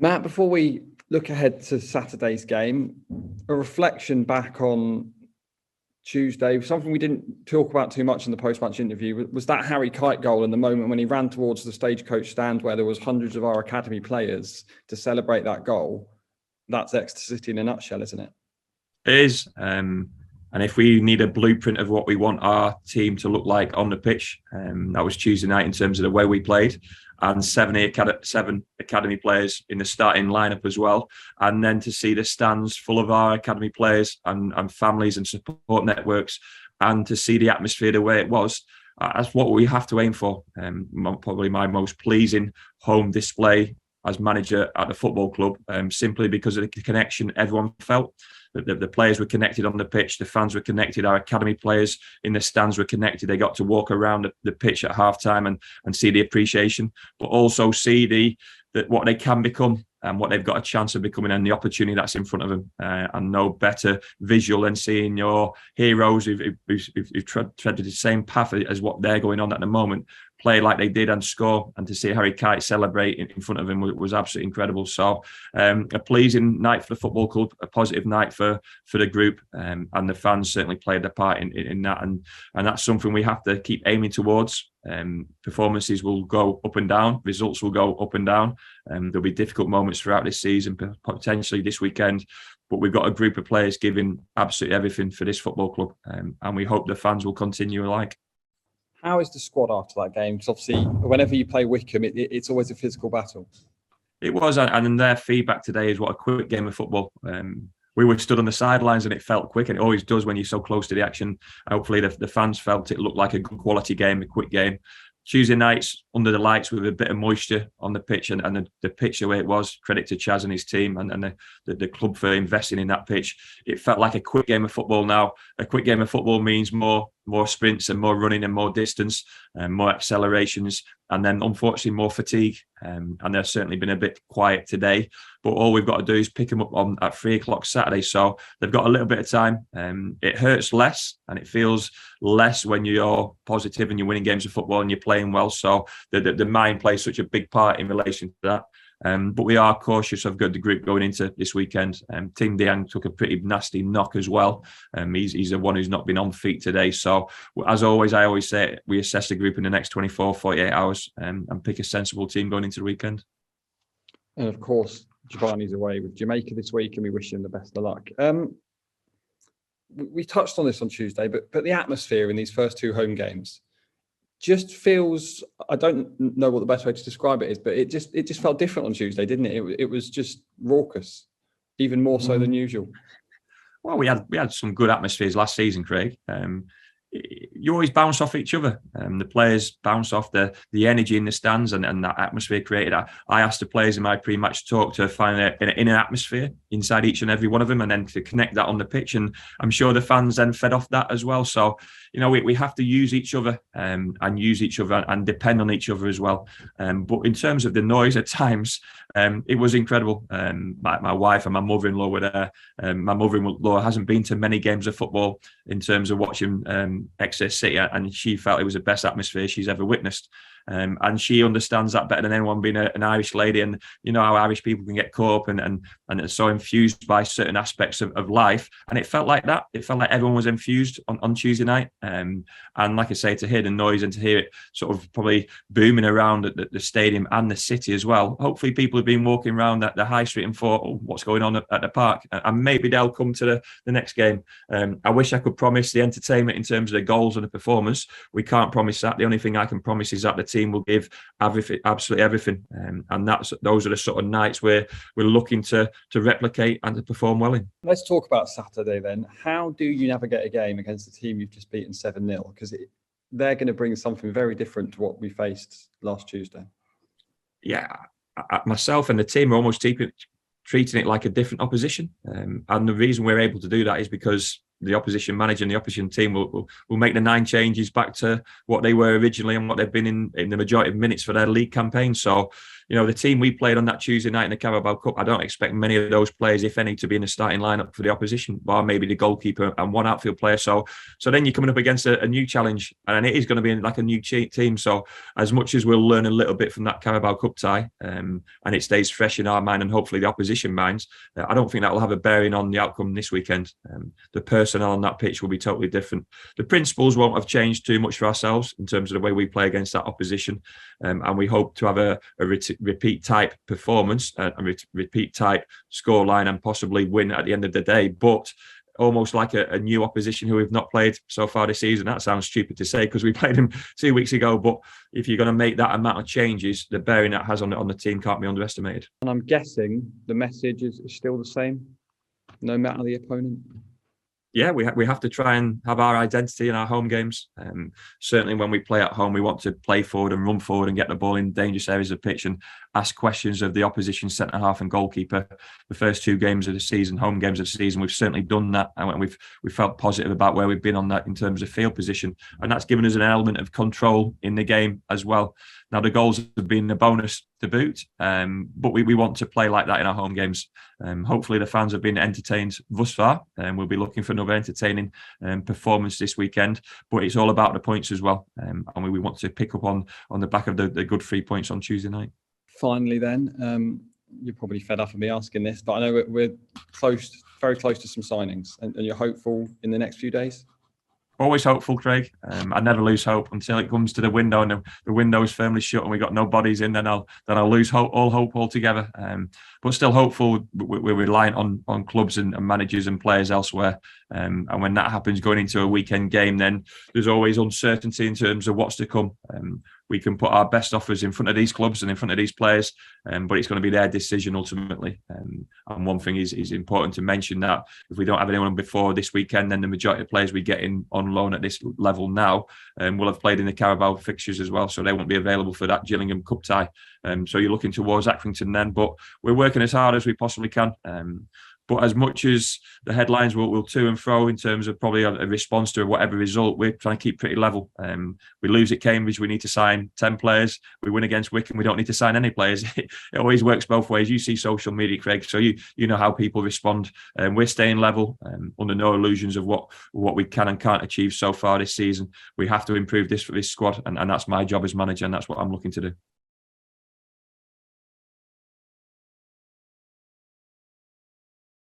Matt, before we look ahead to Saturday's game, a reflection back on Tuesday, something we didn't talk about too much in the post-match interview, was that Harry Kite goal in the moment when he ran towards the Stagecoach stand where there was hundreds of our academy players to celebrate that goal. That's Exeter City in a nutshell, isn't it? It is. And if we need a blueprint of what we want our team to look like on the pitch, that was Tuesday night in terms of the way we played, and seven academy players in the starting lineup as well. And then to see the stands full of our academy players and families and support networks, and to see the atmosphere the way it was, that's what we have to aim for. Probably my most pleasing home display as manager at the football club, simply because of the connection everyone felt. The players were connected on the pitch, the fans were connected, our academy players in the stands were connected. They got to walk around the pitch at half-time and see the appreciation, but also see what they can become and what they've got a chance of becoming, and the opportunity that's in front of them. And no better visual than seeing your heroes who've treaded the same path as what they're going on at the moment play like they did and score, and to see Harry Kite celebrate in front of him was absolutely incredible. So a pleasing night for the football club, a positive night for the group, and the fans certainly played their part in that, and that's something we have to keep aiming towards. Performances will go up and down, results will go up and down, there'll be difficult moments throughout this season, potentially this weekend, but we've got a group of players giving absolutely everything for this football club, and we hope the fans will continue alike. How is the squad after that game? Because obviously, whenever you play Wycombe, it's always a physical battle. It was, and their feedback today is what a quick game of football. We were stood on the sidelines and it felt quick, and it always does when you're so close to the action. Hopefully the fans felt it looked like a good quality game, a quick game. Tuesday nights under the lights with a bit of moisture on the pitch, and the pitch the way it was, credit to Chaz and his team and the club for investing in that pitch. It felt like a quick game of football now. A quick game of football means more sprints and more running and more distance and more accelerations, and then unfortunately more fatigue. And they've certainly been a bit quiet today, but all we've got to do is pick them up at 3:00 Saturday. So they've got a little bit of time. It hurts less and it feels less when you're positive and you're winning games of football and you're playing well. So the mind plays such a big part in relation to that. But we are cautious of the group going into this weekend. Tim Diang took a pretty nasty knock as well. He's the one who's not been on feet today. So as always, I always say we assess the group in the next 24, 48 hours and pick a sensible team going into the weekend. And of course, Giovanni's away with Jamaica this week, and we wish him the best of luck. We touched on this on Tuesday, but the atmosphere in these first two home games just feels, I don't know what the best way to describe it is, but it just felt different on Tuesday, didn't it? It was just raucous, even more so than usual. Well, we had some good atmospheres last season, Craig. You always bounce off each other. The players bounce off the energy in the stands and that atmosphere created. I asked the players in my pre-match talk to find an atmosphere inside each and every one of them, and then to connect that on the pitch. And I'm sure the fans then fed off that as well. So, we have to use each other and use each other and depend on each other as well. But in terms of the noise at times, it was incredible. My wife and my mother-in-law were there. My mother-in-law hasn't been to many games of football in terms of watching Exeter City, and she felt it was the best atmosphere she's ever witnessed. And she understands that better than anyone, being an Irish lady, and you know how Irish people can get caught up and are so infused by certain aspects of life, and it felt like that. It felt like everyone was infused on Tuesday night, and like I say, to hear the noise and to hear it sort of probably booming around at the stadium and the city as well. Hopefully people have been walking around the high street and thought, oh, what's going on at the park, and maybe they'll come to the next game. I wish I could promise the entertainment in terms of the goals and the performance. We can't promise that. The only thing I can promise is that the team will give absolutely everything, and those are the sort of nights where we're looking to replicate and to perform well in. Let's talk about Saturday then. How do you navigate a game against a team you've just beaten 7-0? Because they're going to bring something very different to what we faced last Tuesday. Yeah, myself and the team are almost treating it like a different opposition, and the reason we're able to do that is because the opposition manager and the opposition team will make the 9 changes back to what they were originally and what they've been in the majority of minutes for their league campaign. So, the team we played on that Tuesday night in the Carabao Cup, I don't expect many of those players, if any, to be in the starting lineup for the opposition, or maybe the goalkeeper and one outfield player. So then you're coming up against a new challenge, and it is going to be like a new team. So as much as we'll learn a little bit from that Carabao Cup tie, and it stays fresh in our mind and hopefully the opposition minds, I don't think that will have a bearing on the outcome this weekend. The personnel on that pitch will be totally different. The principles won't have changed too much for ourselves in terms of the way we play against that opposition, and we hope to have a repeat type performance, a repeat type scoreline, and possibly win at the end of the day, but almost like a new opposition who we've not played so far this season. That sounds stupid to say because we played them 2 weeks ago, but if you're going to make that amount of changes, the bearing that has on the team can't be underestimated. And I'm guessing the message is still the same, no matter the opponent. Yeah, we have to try and have our identity in our home games. Certainly when we play at home, we want to play forward and run forward and get the ball in dangerous areas of the pitch and ask questions of the opposition centre-half and goalkeeper. The first 2 games of the season, home games of the season, we've certainly done that, and we've felt positive about where we've been on that in terms of field position, and that's given us an element of control in the game as well. Now, the goals have been a bonus to boot, but we want to play like that in our home games. Hopefully the fans have been entertained thus far, and we'll be looking for another entertaining performance this weekend, but it's all about the points as well, and we want to pick up on the back of the good 3 points on Tuesday night. Finally then, you're probably fed up of me asking this, but I know we're very close to some signings, and you're hopeful in the next few days? Always hopeful, Craig. I never lose hope until it comes to the window and the window is firmly shut and we got no bodies in. Then I'll lose all hope altogether. But still hopeful. We're reliant on clubs and managers and players elsewhere. And when that happens, going into a weekend game, then there's always uncertainty in terms of what's to come. We can put our best offers in front of these clubs and in front of these players, but it's going to be their decision ultimately. And one thing is important to mention, that if we don't have anyone before this weekend, then the majority of players we get in on loan at this level now will have played in the Carabao fixtures as well, so they won't be available for that Gillingham Cup tie. So you're looking towards Accrington then, but we're working as hard as we possibly can. But as much as the headlines will to and fro in terms of probably a response to whatever result, we're trying to keep pretty level. We lose at Cambridge, we need to sign 10 players. We win against Wycombe, we don't need to sign any players. It always works both ways. You see social media, Craig, so you know how people respond. We're staying level, under no illusions of what we can and can't achieve so far this season. We have to improve this for this squad, and that's my job as manager, and that's what I'm looking to do.